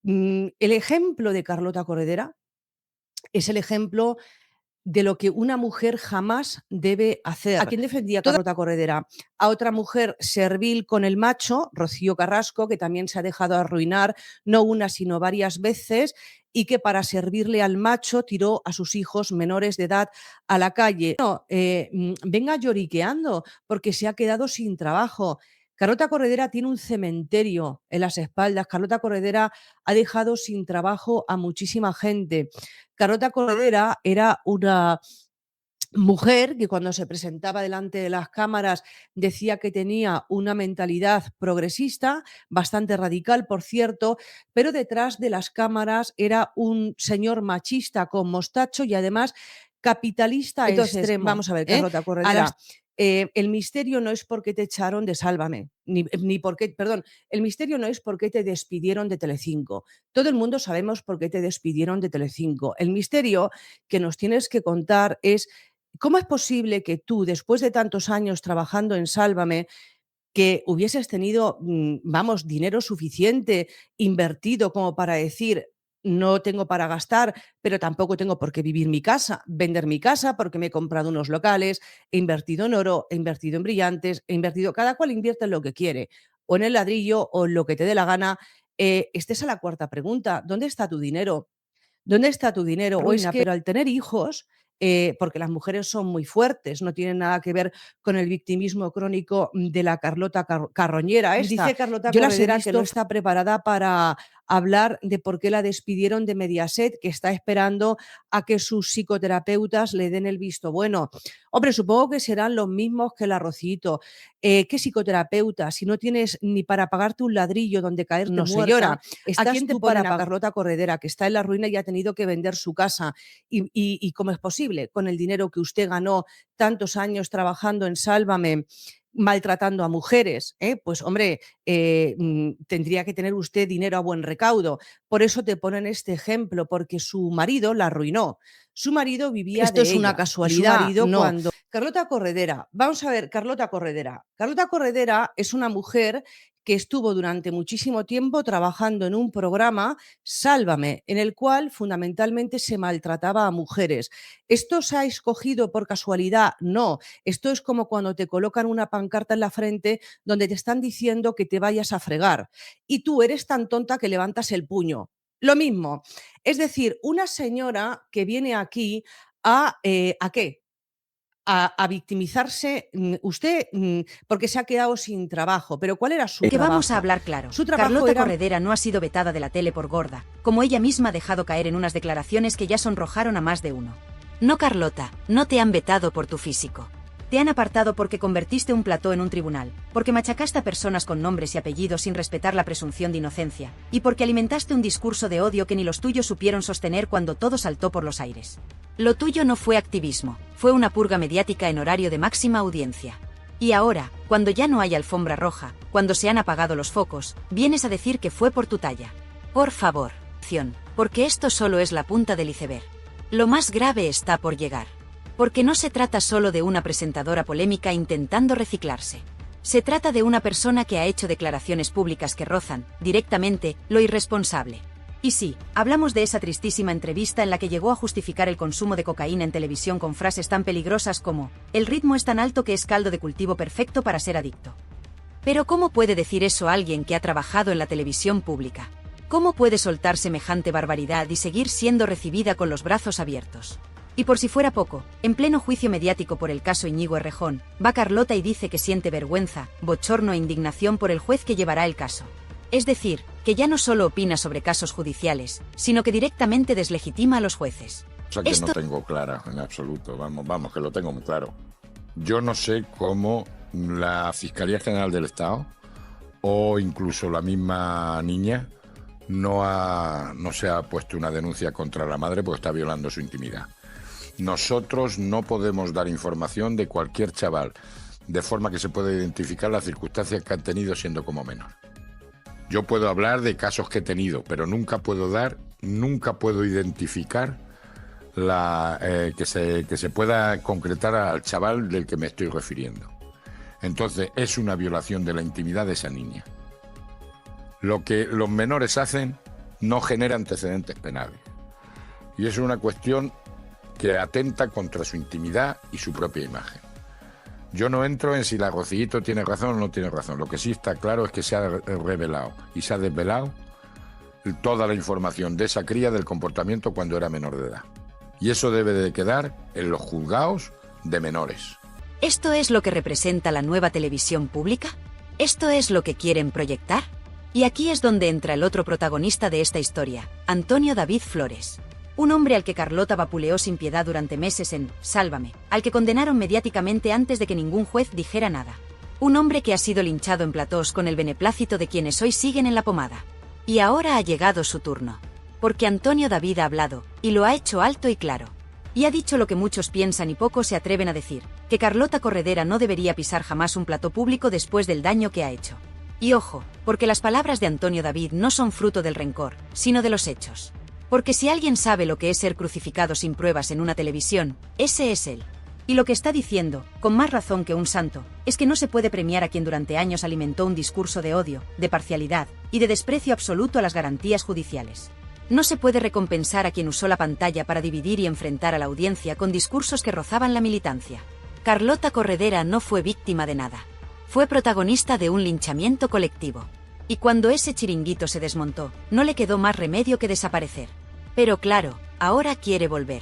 El ejemplo de Carlota Corredera es el ejemplo de lo que una mujer jamás debe hacer. ¿A quién defendía Carlota Corredera? A otra mujer servil con el macho, Rocío Carrasco, que también se ha dejado arruinar no una sino varias veces y que para servirle al macho tiró a sus hijos menores de edad a la calle. No, venga lloriqueando porque se ha quedado sin trabajo. Carlota Corredera tiene un cementerio en las espaldas. Carlota Corredera ha dejado sin trabajo a muchísima gente. Carlota Corredera era una mujer que cuando se presentaba delante de las cámaras decía que tenía una mentalidad progresista, bastante radical, por cierto, pero detrás de las cámaras era un señor machista con mostacho y además capitalista extremo. Vamos a ver, Carlota Corredera. El misterio no es por qué te echaron de Sálvame, ni por qué, perdón, el misterio no es por qué te despidieron de Telecinco. Todo el mundo sabemos por qué te despidieron de Telecinco. El misterio que nos tienes que contar es ¿cómo es posible que tú, después de tantos años trabajando en Sálvame, que hubieses tenido, vamos, dinero suficiente invertido como para decir, no tengo para gastar, pero tampoco tengo por qué vender mi casa porque me he comprado unos locales, he invertido en oro, he invertido en brillantes, cada cual invierte en lo que quiere, o en el ladrillo o en lo que te dé la gana? Esta es a la cuarta pregunta, ¿dónde está tu dinero? ¿Dónde está tu dinero? O es que, pero al tener hijos, porque las mujeres son muy fuertes, no tienen nada que ver con el victimismo crónico de la Carlota Carroñera esta. Dice Carlota Corredera que no está preparada para hablar de por qué la despidieron de Mediaset, que está esperando a que sus psicoterapeutas le den el visto bueno. Hombre, supongo que serán los mismos que la Rocito. ¿Qué psicoterapeuta? Si no tienes ni para pagarte un ladrillo donde caerte no muerta, señora. ¿A quién te ponen a Carlota Corredera, que está en la ruina y ha tenido que vender su casa? ¿Y cómo es posible? Con el dinero que usted ganó tantos años trabajando en Sálvame, maltratando a mujeres, pues hombre, tendría que tener usted dinero a buen recaudo. Por eso te ponen este ejemplo, porque su marido la arruinó. Su marido vivía Esto de es una ella, casualidad, su marido no. cuando... Carlota Corredera, vamos a ver, Carlota Corredera. Carlota Corredera es una mujer que estuvo durante muchísimo tiempo trabajando en un programa, Sálvame, en el cual fundamentalmente se maltrataba a mujeres. ¿Esto se ha escogido por casualidad? No. Esto es como cuando te colocan una pancarta en la frente donde te están diciendo que te vayas a fregar y tú eres tan tonta que levantas el puño. Lo mismo. Es decir, una señora que viene aquí ¿a qué? A victimizarse, usted, porque se ha quedado sin trabajo, pero ¿cuál era su Que trabajo? vamos a hablar claro. Su trabajo Carlota era... Corredera no ha sido vetada de la tele por gorda, como ella misma ha dejado caer en unas declaraciones que ya sonrojaron a más de uno. No, Carlota, no te han vetado por tu físico. Te han apartado porque convertiste un plató en un tribunal, porque machacaste a personas con nombres y apellidos sin respetar la presunción de inocencia, y porque alimentaste un discurso de odio que ni los tuyos supieron sostener cuando todo saltó por los aires. Lo tuyo no fue activismo, fue una purga mediática en horario de máxima audiencia. Y ahora, cuando ya no hay alfombra roja, cuando se han apagado los focos, vienes a decir que fue por tu talla. Por favor, porque esto solo es la punta del iceberg. Lo más grave está por llegar. Porque no se trata solo de una presentadora polémica intentando reciclarse. Se trata de una persona que ha hecho declaraciones públicas que rozan, directamente, lo irresponsable. Y sí, hablamos de esa tristísima entrevista en la que llegó a justificar el consumo de cocaína en televisión con frases tan peligrosas como: el ritmo es tan alto que es caldo de cultivo perfecto para ser adicto. Pero ¿cómo puede decir eso alguien que ha trabajado en la televisión pública? ¿Cómo puede soltar semejante barbaridad y seguir siendo recibida con los brazos abiertos? Y por si fuera poco, en pleno juicio mediático por el caso Íñigo Errejón, va Carlota y dice que siente vergüenza, bochorno e indignación por el juez que llevará el caso. Es decir, que ya no solo opina sobre casos judiciales, sino que directamente deslegitima a los jueces. Cosa que no tengo clara en absoluto, vamos, que lo tengo muy claro. Yo no sé cómo la Fiscalía General del Estado o incluso la misma niña no se ha puesto una denuncia contra la madre porque está violando su intimidad. Nosotros no podemos dar información de cualquier chaval, de forma que se pueda identificar las circunstancias que han tenido siendo como menor. Yo puedo hablar de casos que he tenido, pero nunca puedo identificar que se pueda concretar al chaval del que me estoy refiriendo. Entonces, es una violación de la intimidad de esa niña. Lo que los menores hacen, no genera antecedentes penales. Y eso es una cuestión que atenta contra su intimidad y su propia imagen. Yo no entro en si la Rocíito tiene razón o no tiene razón. Lo que sí está claro es que se ha revelado y se ha desvelado toda la información de esa cría del comportamiento cuando era menor de edad. Y eso debe de quedar en los juzgados de menores. ¿Esto es lo que representa la nueva televisión pública? ¿Esto es lo que quieren proyectar? Y aquí es donde entra el otro protagonista de esta historia, Antonio David Flores. Un hombre al que Carlota vapuleó sin piedad durante meses en Sálvame, al que condenaron mediáticamente antes de que ningún juez dijera nada. Un hombre que ha sido linchado en platós con el beneplácito de quienes hoy siguen en la pomada. Y ahora ha llegado su turno. Porque Antonio David ha hablado, y lo ha hecho alto y claro. Y ha dicho lo que muchos piensan y pocos se atreven a decir, que Carlota Corredera no debería pisar jamás un plató público después del daño que ha hecho. Y ojo, porque las palabras de Antonio David no son fruto del rencor, sino de los hechos. Porque si alguien sabe lo que es ser crucificado sin pruebas en una televisión, ese es él. Y lo que está diciendo, con más razón que un santo, es que no se puede premiar a quien durante años alimentó un discurso de odio, de parcialidad y de desprecio absoluto a las garantías judiciales. No se puede recompensar a quien usó la pantalla para dividir y enfrentar a la audiencia con discursos que rozaban la militancia. Carlota Corredera no fue víctima de nada. Fue protagonista de un linchamiento colectivo. Y cuando ese chiringuito se desmontó, no le quedó más remedio que desaparecer. Pero claro, ahora quiere volver.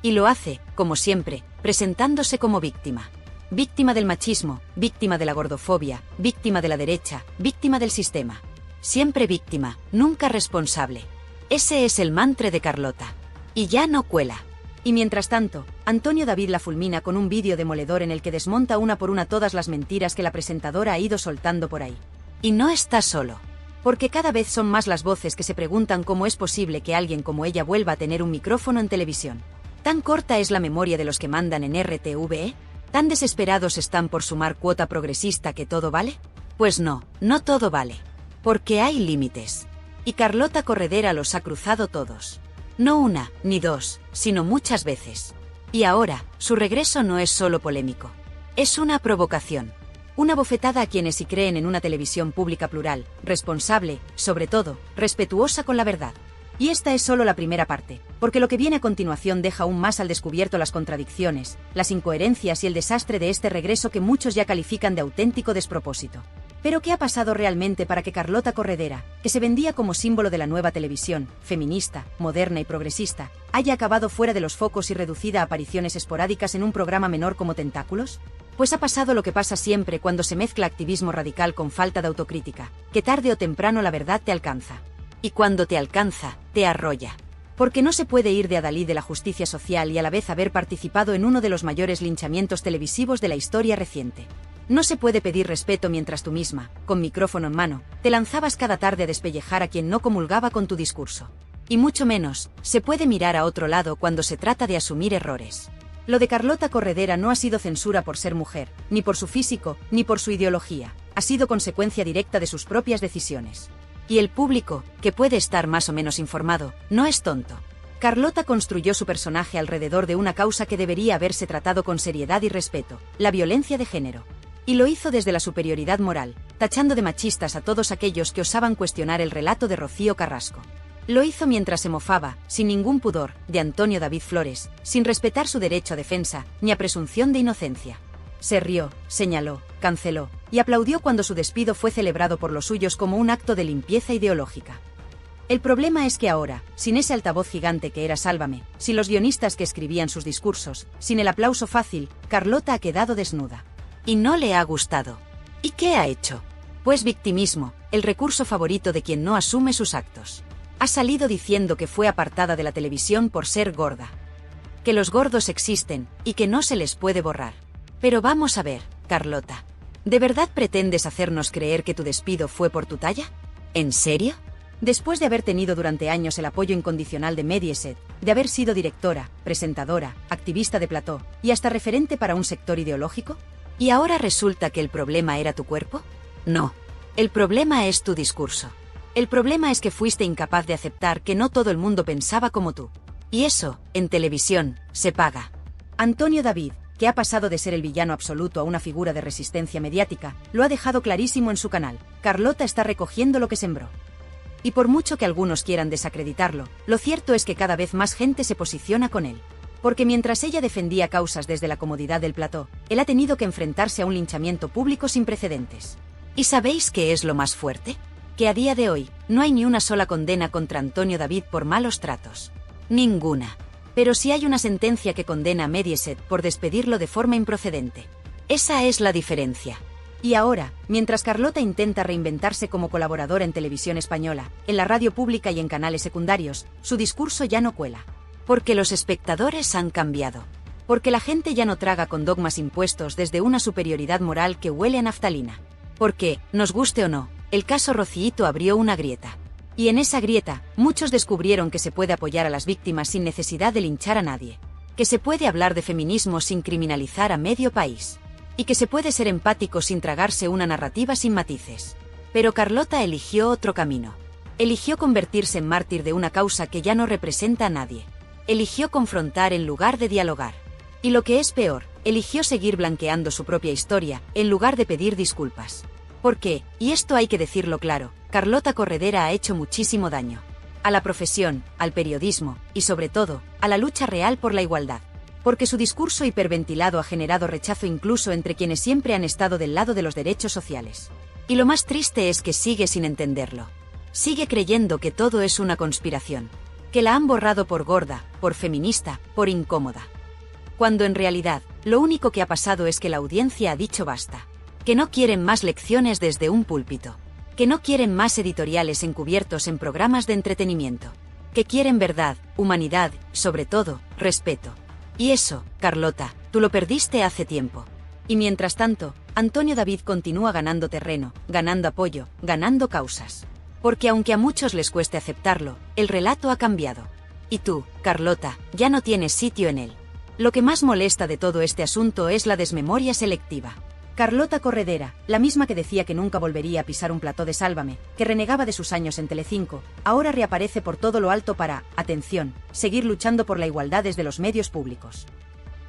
Y lo hace, como siempre, presentándose como víctima. Víctima del machismo, víctima de la gordofobia, víctima de la derecha, víctima del sistema. Siempre víctima, nunca responsable. Ese es el mantra de Carlota. Y ya no cuela. Y mientras tanto, Antonio David la fulmina con un vídeo demoledor en el que desmonta una por una todas las mentiras que la presentadora ha ido soltando por ahí. Y no está solo. Porque cada vez son más las voces que se preguntan cómo es posible que alguien como ella vuelva a tener un micrófono en televisión. ¿Tan corta es la memoria de los que mandan en RTVE? ¿Tan desesperados están por sumar cuota progresista que todo vale? Pues no, no todo vale. Porque hay límites. Y Carlota Corredera los ha cruzado todos. No una, ni dos, sino muchas veces. Y ahora, su regreso no es solo polémico. Es una provocación. Una bofetada a quienes sí creen en una televisión pública plural, responsable, sobre todo, respetuosa con la verdad. Y esta es solo la primera parte, porque lo que viene a continuación deja aún más al descubierto las contradicciones, las incoherencias y el desastre de este regreso que muchos ya califican de auténtico despropósito. Pero ¿qué ha pasado realmente para que Carlota Corredera, que se vendía como símbolo de la nueva televisión, feminista, moderna y progresista, haya acabado fuera de los focos y reducida a apariciones esporádicas en un programa menor como Tentáculos? Pues ha pasado lo que pasa siempre cuando se mezcla activismo radical con falta de autocrítica, que tarde o temprano la verdad te alcanza. Y cuando te alcanza, te arrolla. Porque no se puede ir de adalid de la justicia social y a la vez haber participado en uno de los mayores linchamientos televisivos de la historia reciente. No se puede pedir respeto mientras tú misma, con micrófono en mano, te lanzabas cada tarde a despellejar a quien no comulgaba con tu discurso. Y mucho menos, se puede mirar a otro lado cuando se trata de asumir errores. Lo de Carlota Corredera no ha sido censura por ser mujer, ni por su físico, ni por su ideología. Ha sido consecuencia directa de sus propias decisiones. Y el público, que puede estar más o menos informado, no es tonto. Carlota construyó su personaje alrededor de una causa que debería haberse tratado con seriedad y respeto, la violencia de género. Y lo hizo desde la superioridad moral, tachando de machistas a todos aquellos que osaban cuestionar el relato de Rocío Carrasco. Lo hizo mientras se mofaba, sin ningún pudor, de Antonio David Flores, sin respetar su derecho a defensa, ni a presunción de inocencia. Se rió, señaló, canceló, y aplaudió cuando su despido fue celebrado por los suyos como un acto de limpieza ideológica. El problema es que ahora, sin ese altavoz gigante que era Sálvame, sin los guionistas que escribían sus discursos, sin el aplauso fácil, Carlota ha quedado desnuda. Y no le ha gustado. ¿Y qué ha hecho? Pues victimismo, el recurso favorito de quien no asume sus actos. Ha salido diciendo que fue apartada de la televisión por ser gorda. Que los gordos existen, y que no se les puede borrar. Pero vamos a ver, Carlota. ¿De verdad pretendes hacernos creer que tu despido fue por tu talla? ¿En serio? Después de haber tenido durante años el apoyo incondicional de Mediaset, de haber sido directora, presentadora, activista de plató, y hasta referente para un sector ideológico, ¿y ahora resulta que el problema era tu cuerpo? No. El problema es tu discurso. El problema es que fuiste incapaz de aceptar que no todo el mundo pensaba como tú. Y eso, en televisión, se paga. Antonio David, que ha pasado de ser el villano absoluto a una figura de resistencia mediática, lo ha dejado clarísimo en su canal. Carlota está recogiendo lo que sembró. Y por mucho que algunos quieran desacreditarlo, lo cierto es que cada vez más gente se posiciona con él. Porque mientras ella defendía causas desde la comodidad del plató, él ha tenido que enfrentarse a un linchamiento público sin precedentes. ¿Y sabéis qué es lo más fuerte? Que a día de hoy, no hay ni una sola condena contra Antonio David por malos tratos. Ninguna. Pero sí hay una sentencia que condena a Mediaset por despedirlo de forma improcedente. Esa es la diferencia. Y ahora, mientras Carlota intenta reinventarse como colaboradora en televisión española, en la radio pública y en canales secundarios, su discurso ya no cuela. Porque los espectadores han cambiado. Porque la gente ya no traga con dogmas impuestos desde una superioridad moral que huele a naftalina. Porque, nos guste o no, el caso Rocíito abrió una grieta. Y en esa grieta, muchos descubrieron que se puede apoyar a las víctimas sin necesidad de linchar a nadie. Que se puede hablar de feminismo sin criminalizar a medio país. Y que se puede ser empático sin tragarse una narrativa sin matices. Pero Carlota eligió otro camino. Eligió convertirse en mártir de una causa que ya no representa a nadie. Eligió confrontar en lugar de dialogar. Y lo que es peor, eligió seguir blanqueando su propia historia, en lugar de pedir disculpas. Porque, y esto hay que decirlo claro, Carlota Corredera ha hecho muchísimo daño. A la profesión, al periodismo, y sobre todo, a la lucha real por la igualdad. Porque su discurso hiperventilado ha generado rechazo incluso entre quienes siempre han estado del lado de los derechos sociales. Y lo más triste es que sigue sin entenderlo. Sigue creyendo que todo es una conspiración. Que la han borrado por gorda, por feminista, por incómoda. Cuando en realidad, lo único que ha pasado es que la audiencia ha dicho basta. Que no quieren más lecciones desde un púlpito. Que no quieren más editoriales encubiertos en programas de entretenimiento. Que quieren verdad, humanidad, sobre todo, respeto. Y eso, Carlota, tú lo perdiste hace tiempo. Y mientras tanto, Antonio David continúa ganando terreno, ganando apoyo, ganando causas. Porque aunque a muchos les cueste aceptarlo, el relato ha cambiado. Y tú, Carlota, ya no tienes sitio en él. Lo que más molesta de todo este asunto es la desmemoria selectiva. Carlota Corredera, la misma que decía que nunca volvería a pisar un plató de Sálvame, que renegaba de sus años en Telecinco, ahora reaparece por todo lo alto para, atención, seguir luchando por la igualdad desde los medios públicos.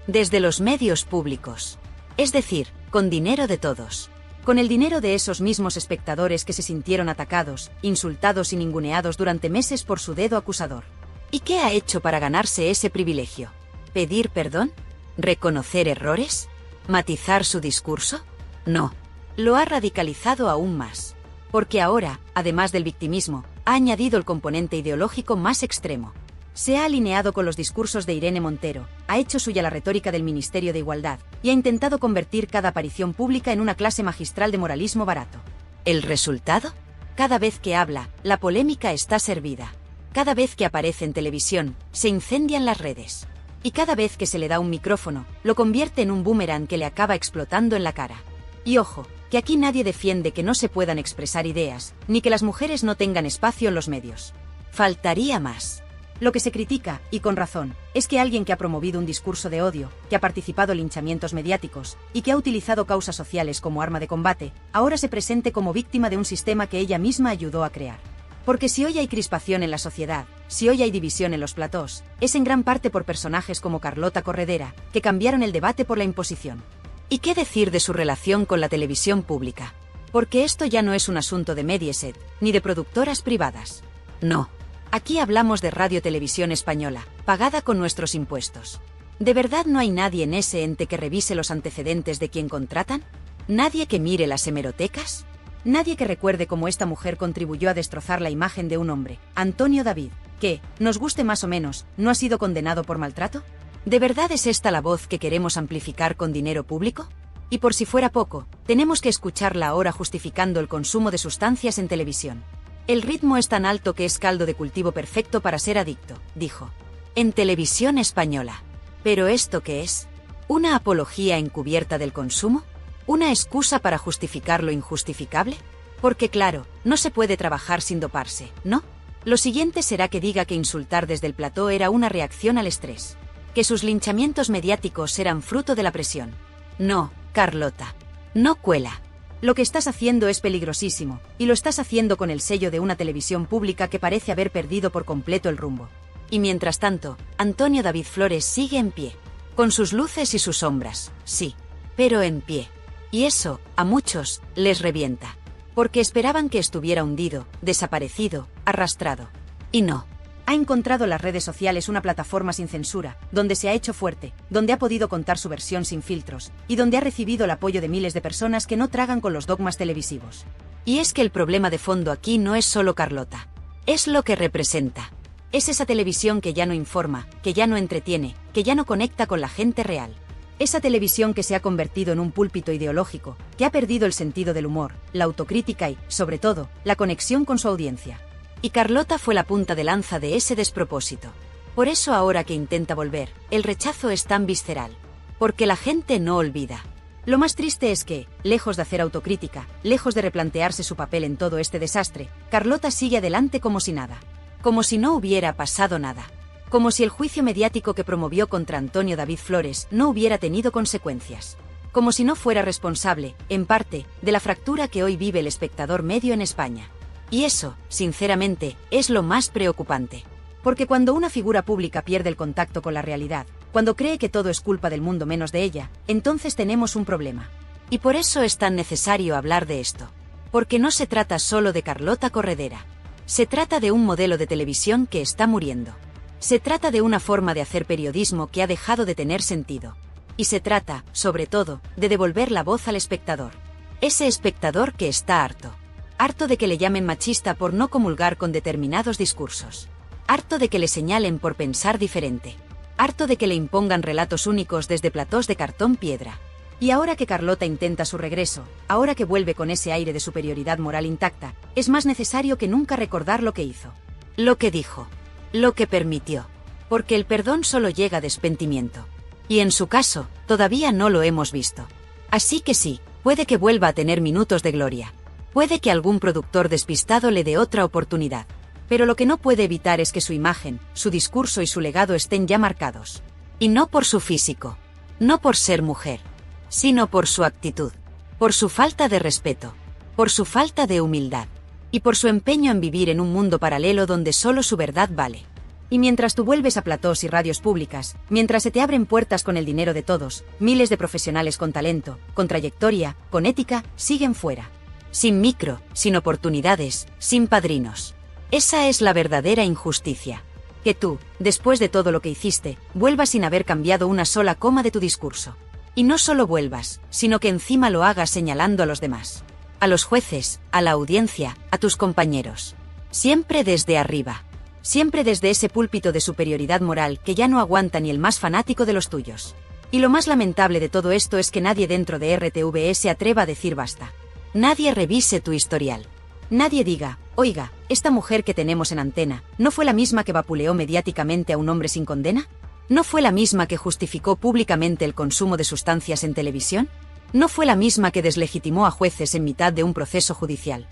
Desde los medios públicos. Es decir, con dinero de todos. Con el dinero de esos mismos espectadores que se sintieron atacados, insultados y ninguneados durante meses por su dedo acusador. ¿Y qué ha hecho para ganarse ese privilegio? ¿Pedir perdón? ¿Reconocer errores? ¿Matizar su discurso? No. Lo ha radicalizado aún más. Porque ahora, además del victimismo, ha añadido el componente ideológico más extremo. Se ha alineado con los discursos de Irene Montero, ha hecho suya la retórica del Ministerio de Igualdad, y ha intentado convertir cada aparición pública en una clase magistral de moralismo barato. ¿El resultado? Cada vez que habla, la polémica está servida. Cada vez que aparece en televisión, se incendian las redes. Y cada vez que se le da un micrófono, lo convierte en un boomerang que le acaba explotando en la cara. Y ojo, que aquí nadie defiende que no se puedan expresar ideas, ni que las mujeres no tengan espacio en los medios. Faltaría más. Lo que se critica, y con razón, es que alguien que ha promovido un discurso de odio, que ha participado en linchamientos mediáticos, y que ha utilizado causas sociales como arma de combate, ahora se presente como víctima de un sistema que ella misma ayudó a crear. Porque si hoy hay crispación en la sociedad, si hoy hay división en los platós, es en gran parte por personajes como Carlota Corredera, que cambiaron el debate por la imposición. ¿Y qué decir de su relación con la televisión pública? Porque esto ya no es un asunto de Mediaset, ni de productoras privadas. No. Aquí hablamos de Radio Televisión Española, pagada con nuestros impuestos. ¿De verdad no hay nadie en ese ente que revise los antecedentes de quien contratan? ¿Nadie que mire las hemerotecas? ¿Nadie que recuerde cómo esta mujer contribuyó a destrozar la imagen de un hombre, Antonio David, que, nos guste más o menos, no ha sido condenado por maltrato? ¿De verdad es esta la voz que queremos amplificar con dinero público? Y por si fuera poco, tenemos que escucharla ahora justificando el consumo de sustancias en televisión. El ritmo es tan alto que es caldo de cultivo perfecto para ser adicto, dijo. En Televisión Española. ¿Pero esto qué es? ¿Una apología encubierta del consumo? ¿Una excusa para justificar lo injustificable? Porque claro, no se puede trabajar sin doparse, ¿no? Lo siguiente será que diga que insultar desde el plató era una reacción al estrés. Que sus linchamientos mediáticos eran fruto de la presión. No, Carlota. No cuela. Lo que estás haciendo es peligrosísimo, y lo estás haciendo con el sello de una televisión pública que parece haber perdido por completo el rumbo. Y mientras tanto, Antonio David Flores sigue en pie. Con sus luces y sus sombras, sí. Pero en pie. Y eso, a muchos, les revienta. Porque esperaban que estuviera hundido, desaparecido, arrastrado. Y no. Ha encontrado las redes sociales una plataforma sin censura, donde se ha hecho fuerte, donde ha podido contar su versión sin filtros, y donde ha recibido el apoyo de miles de personas que no tragan con los dogmas televisivos. Y es que el problema de fondo aquí no es solo Carlota. Es lo que representa. Es esa televisión que ya no informa, que ya no entretiene, que ya no conecta con la gente real. Esa televisión que se ha convertido en un púlpito ideológico, que ha perdido el sentido del humor, la autocrítica y, sobre todo, la conexión con su audiencia. Y Carlota fue la punta de lanza de ese despropósito. Por eso ahora que intenta volver, el rechazo es tan visceral. Porque la gente no olvida. Lo más triste es que, lejos de hacer autocrítica, lejos de replantearse su papel en todo este desastre, Carlota sigue adelante como si nada. Como si no hubiera pasado nada. Como si el juicio mediático que promovió contra Antonio David Flores no hubiera tenido consecuencias. Como si no fuera responsable, en parte, de la fractura que hoy vive el espectador medio en España. Y eso, sinceramente, es lo más preocupante. Porque cuando una figura pública pierde el contacto con la realidad, cuando cree que todo es culpa del mundo menos de ella, entonces tenemos un problema. Y por eso es tan necesario hablar de esto. Porque no se trata solo de Carlota Corredera. Se trata de un modelo de televisión que está muriendo. Se trata de una forma de hacer periodismo que ha dejado de tener sentido. Y se trata, sobre todo, de devolver la voz al espectador. Ese espectador que está harto. Harto de que le llamen machista por no comulgar con determinados discursos. Harto de que le señalen por pensar diferente. Harto de que le impongan relatos únicos desde platós de cartón piedra. Y ahora que Carlota intenta su regreso, ahora que vuelve con ese aire de superioridad moral intacta, es más necesario que nunca recordar lo que hizo. Lo que dijo. Lo que permitió. Porque el perdón solo llega a despentimiento. Y en su caso, todavía no lo hemos visto. Así que sí, puede que vuelva a tener minutos de gloria. Puede que algún productor despistado le dé otra oportunidad. Pero lo que no puede evitar es que su imagen, su discurso y su legado estén ya marcados. Y no por su físico. No por ser mujer. Sino por su actitud. Por su falta de respeto. Por su falta de humildad. Y por su empeño en vivir en un mundo paralelo donde solo su verdad vale. Y mientras tú vuelves a platós y radios públicas, mientras se te abren puertas con el dinero de todos, miles de profesionales con talento, con trayectoria, con ética, siguen fuera. Sin micro, sin oportunidades, sin padrinos. Esa es la verdadera injusticia. Que tú, después de todo lo que hiciste, vuelvas sin haber cambiado una sola coma de tu discurso. Y no solo vuelvas, sino que encima lo hagas señalando a los demás. A los jueces, a la audiencia, a tus compañeros. Siempre desde arriba. Siempre desde ese púlpito de superioridad moral que ya no aguanta ni el más fanático de los tuyos. Y lo más lamentable de todo esto es que nadie dentro de RTVE se atreva a decir basta. Nadie revise tu historial. Nadie diga, oiga, esta mujer que tenemos en antena, ¿no fue la misma que vapuleó mediáticamente a un hombre sin condena? ¿No fue la misma que justificó públicamente el consumo de sustancias en televisión? ¿No fue la misma que deslegitimó a jueces en mitad de un proceso judicial?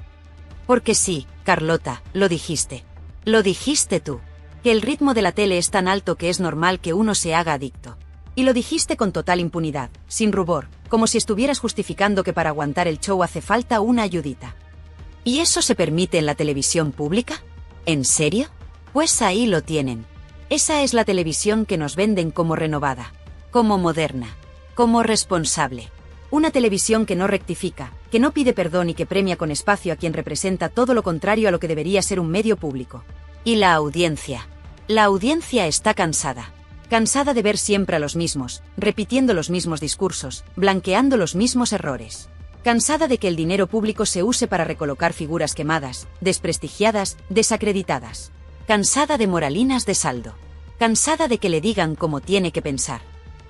Porque sí, Carlota, lo dijiste. Lo dijiste tú. Que el ritmo de la tele es tan alto que es normal que uno se haga adicto. Y lo dijiste con total impunidad, sin rubor, como si estuvieras justificando que para aguantar el show hace falta una ayudita. ¿Y eso se permite en la televisión pública? ¿En serio? Pues ahí lo tienen. Esa es la televisión que nos venden como renovada, como moderna, como responsable. Una televisión que no rectifica, que no pide perdón y que premia con espacio a quien representa todo lo contrario a lo que debería ser un medio público. Y la audiencia. La audiencia está cansada. Cansada de ver siempre a los mismos, repitiendo los mismos discursos, blanqueando los mismos errores. Cansada de que el dinero público se use para recolocar figuras quemadas, desprestigiadas, desacreditadas. Cansada de moralinas de saldo. Cansada de que le digan cómo tiene que pensar.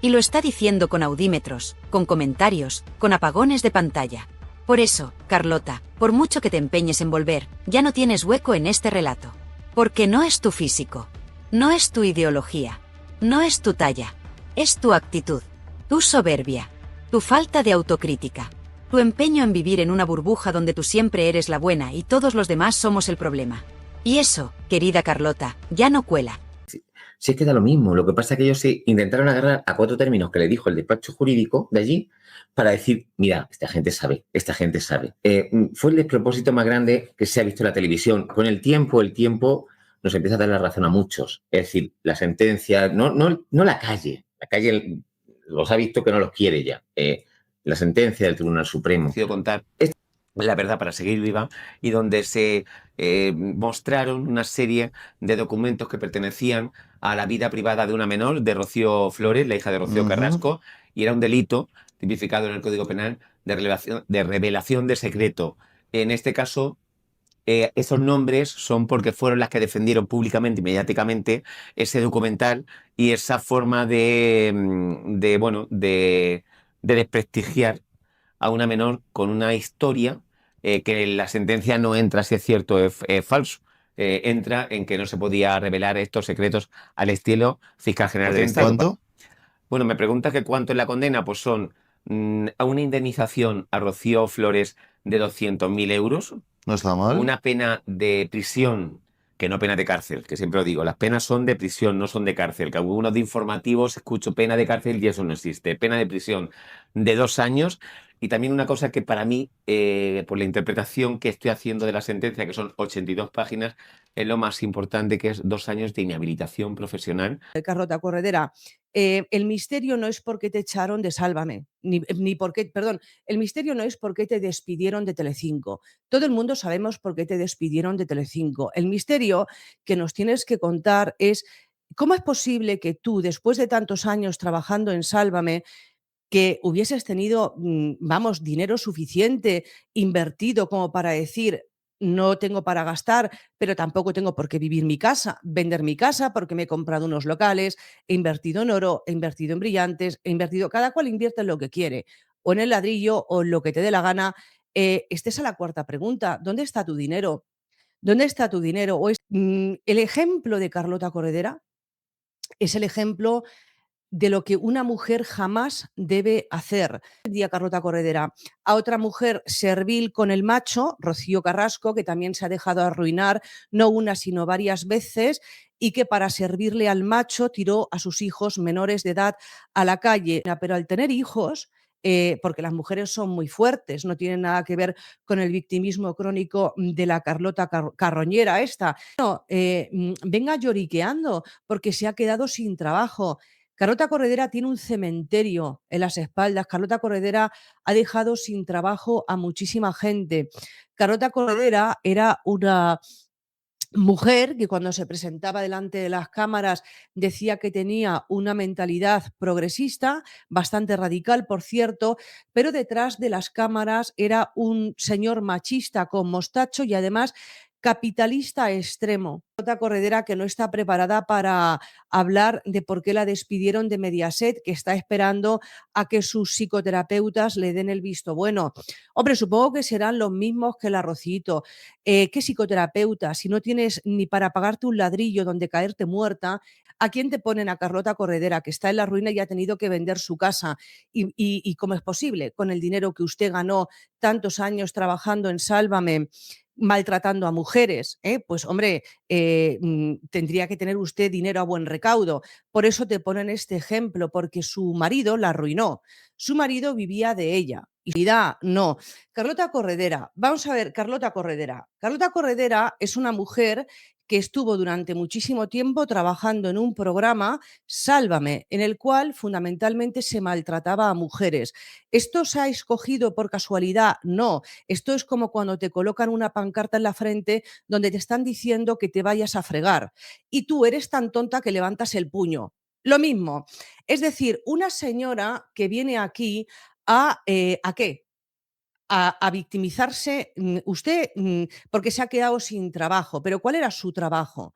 Y lo está diciendo con audímetros, con comentarios, con apagones de pantalla. Por eso, Carlota, por mucho que te empeñes en volver, ya no tienes hueco en este relato. Porque no es tu físico. No es tu ideología. No es tu talla. Es tu actitud. Tu soberbia. Tu falta de autocrítica. Tu empeño en vivir en una burbuja donde tú siempre eres la buena y todos los demás somos el problema. Y eso, querida Carlota, ya no cuela. Sí, es que da lo mismo. Lo que pasa es que ellos se intentaron agarrar a 4 términos que le dijo el despacho jurídico de allí para decir, mira, esta gente sabe, esta gente sabe. Fue el despropósito más grande que se ha visto en la televisión. Con el tiempo nos empieza a dar la razón a muchos. Es decir, la sentencia, no la calle los ha visto que no los quiere ya. La sentencia del Tribunal Supremo. Quiero contar. La verdad para seguir viva, y donde se mostraron una serie de documentos que pertenecían a la vida privada de una menor, de Rocío Flores, la hija de Rocío Carrasco, y era un delito tipificado en el Código Penal de revelación de secreto. En este caso, esos nombres son porque fueron las que defendieron públicamente y mediáticamente ese documental y esa forma bueno, de desprestigiar a una menor con una historia que en la sentencia no entra si es cierto o es falso. Entra en que no se podía revelar estos secretos al estilo fiscal general del Estado. ¿Cuánto? Bueno, me preguntas que cuánto es la condena, pues son a una indemnización a Rocío Flores de 200.000 euros, No está mal. una pena de prisión, que no pena de cárcel, que siempre lo digo, las penas son de prisión, no son de cárcel, que algunos de informativos escucho pena de cárcel y eso no existe, pena de prisión de 2 años. Y también una cosa que para mí, por la interpretación que estoy haciendo de la sentencia, que son 82 páginas, es lo más importante, que es 2 años de inhabilitación profesional. Carlota Corredera, el misterio no es por qué te echaron de Sálvame, ni por qué, perdón, el misterio no es por qué te despidieron de Telecinco. Todo el mundo sabemos por qué te despidieron de Telecinco. El misterio que nos tienes que contar es cómo es posible que tú, después de tantos años trabajando en Sálvame, que hubieses tenido, vamos, dinero suficiente invertido como para decir, no tengo para gastar, pero tampoco tengo por qué vender mi casa porque me he comprado unos locales, he invertido en oro, he invertido en brillantes, cada cual invierte en lo que quiere, o en el ladrillo o en lo que te dé la gana. Esta es a la cuarta pregunta, ¿dónde está tu dinero? ¿Dónde está tu dinero? El ejemplo de Carlota Corredera es el ejemplo de lo que una mujer jamás debe hacer. Día Carlota Corredera, a otra mujer servil con el macho, Rocío Carrasco, que también se ha dejado arruinar no una sino varias veces y que para servirle al macho tiró a sus hijos menores de edad a la calle. Pero al tener hijos, porque las mujeres son muy fuertes, no tienen nada que ver con el victimismo crónico de la Carlota Carroñera esta. No, venga lloriqueando porque se ha quedado sin trabajo. Carlota Corredera tiene un cementerio en las espaldas. Carlota Corredera ha dejado sin trabajo a muchísima gente. Carlota Corredera era una mujer que cuando se presentaba delante de las cámaras decía que tenía una mentalidad progresista, bastante radical, por cierto, pero detrás de las cámaras era un señor machista con mostacho y además capitalista extremo. Carlota Corredera que no está preparada para hablar de por qué la despidieron de Mediaset, que está esperando a que sus psicoterapeutas le den el visto bueno. Hombre, supongo que serán los mismos que la Rocito. ¿Qué psicoterapeuta? Si no tienes ni para pagarte un ladrillo donde caerte muerta, ¿a quién te ponen? A Carlota Corredera, que está en la ruina y ha tenido que vender su casa. ¿Y cómo es posible? Con el dinero que usted ganó tantos años trabajando en Sálvame, maltratando a mujeres, pues hombre, tendría que tener usted dinero a buen recaudo. Por eso te ponen este ejemplo, porque su marido la arruinó. Su marido vivía de ella. Y no. Carlota Corredera, vamos a ver, Carlota Corredera. Carlota Corredera es una mujer que estuvo durante muchísimo tiempo trabajando en un programa, Sálvame, en el cual fundamentalmente se maltrataba a mujeres. ¿Esto se ha escogido por casualidad? No. Esto es como cuando te colocan una pancarta en la frente donde te están diciendo que te vayas a fregar y tú eres tan tonta que levantas el puño. Lo mismo. Es decir, una señora que viene aquí ¿a qué? A victimizarse, usted, porque se ha quedado sin trabajo, pero ¿cuál era su trabajo?